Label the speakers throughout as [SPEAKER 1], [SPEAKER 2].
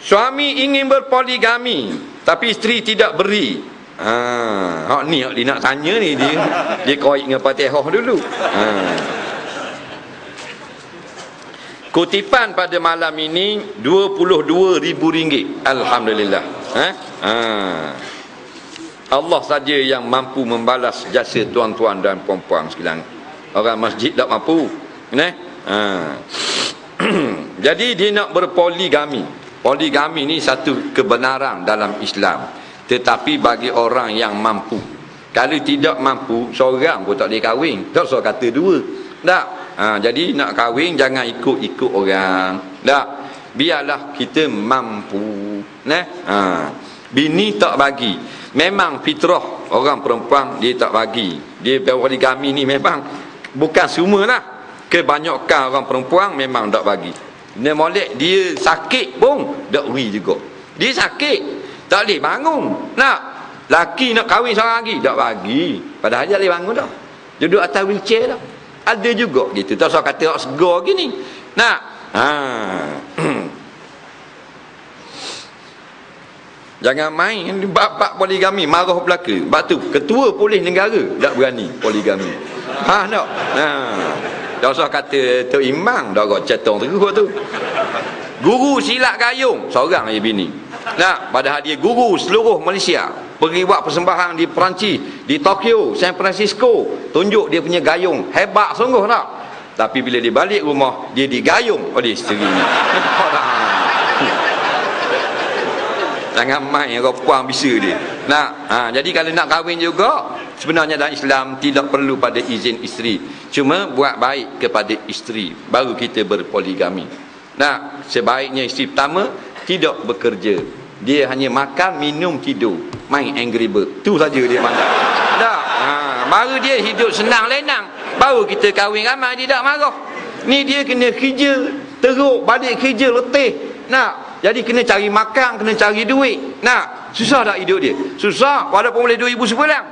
[SPEAKER 1] Suami ingin berpoligami tapi isteri tidak beri. Hak ni hak dia nak tanya ni, dia koik dengan Fatihah dulu. Kutipan pada malam ini RM22,000. Alhamdulillah. Allah saja yang mampu membalas jasa tuan-tuan dan puan-puan sekalian. Orang masjid tak mampu. Jadi dia nak berpoligami. Poligami ni satu kebenaran dalam Islam, tetapi bagi orang yang mampu. Kalau tidak mampu, seorang pun tak boleh kahwin. Tak usah kata dua. Tak. Jadi nak kahwin jangan ikut-ikut orang. Tak. Biarlah kita mampu. Bini tak bagi. Memang fitrah orang perempuan dia tak bagi. Dia poligami ni memang bukan semualah. Kebanyakan orang perempuan memang tak bagi. Dia molek, dia sakit pun tak beri juga. Dia sakit, tak boleh bangun. Nak laki nak kahwin seorang lagi, tak bagi. Padahal dia boleh bangun dah. Duduk atas wheelchair dah. Ada juga gitu. Tak usah kata orang segar gini. Nak jangan main bab poligami, marah belaka. Sebab tu ketua polis negara tak berani poligami. Tak. Tak usah kata Tok Imam, dah kau cetong terus tu. Guru silat gayung seorang je bini. Padahal dia guru seluruh Malaysia. Pergi buat persembahan di Perancis, di Tokyo, San Francisco, tunjuk dia punya gayung hebat sungguh tak. Tapi bila dia balik rumah, dia digayung oleh isterinya. Jangan main orang puang bisa dia. Jadi kalau nak kahwin juga, sebenarnya dalam Islam tidak perlu pada izin isteri. Cuma buat baik kepada isteri, baru kita berpoligami. Sebaiknya isteri pertama tidak bekerja. Dia hanya makan, minum, tidur, main Angry Bird. Tu saja dia mandang. Baru dia hidup senang lenang. Baru kita kahwin ramai dia tak marah. Ni dia kena kerja, teruk balik kerja letih. Jadi kena cari makan, kena cari duit. Susah tak hidup dia? Susah, walaupun boleh 2,000 sebulan.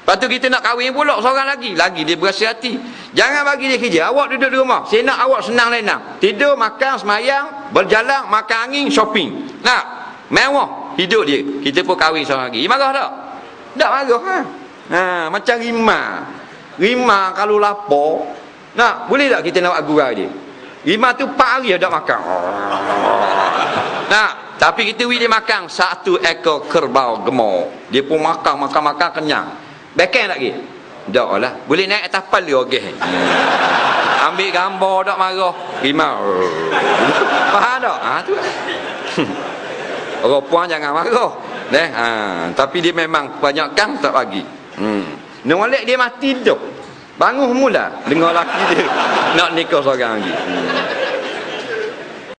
[SPEAKER 1] Lepas tu kita nak kahwin pula seorang lagi dia berasa hati. Jangan bagi dia kerja, awak duduk di rumah. Saya nak awak senang lenang. Tidur, makan, semayang, berjalan, makan angin, shopping. Mewah hidup dia. Kita pun kahwin seorang lagi. Marah tak? Tak marah. Macam Rima kalau lapar, boleh tak kita nak buat gurau dia? Rima tu 4 hari tak makan. Tapi kita beri dia makan 1 ekor kerbau gemuk. Dia pun makan kenyang. Beken tak lagi? Tak lah. Boleh naik atas pal dia okey. Ambil gambar tak marah. Rima. Faham tak? Tu. Orang puan jangan marah. Tapi dia memang banyakkan tak bagi. Nolak dia mati dah. Bangun mula dengar laki dia nak nikah seorang lagi.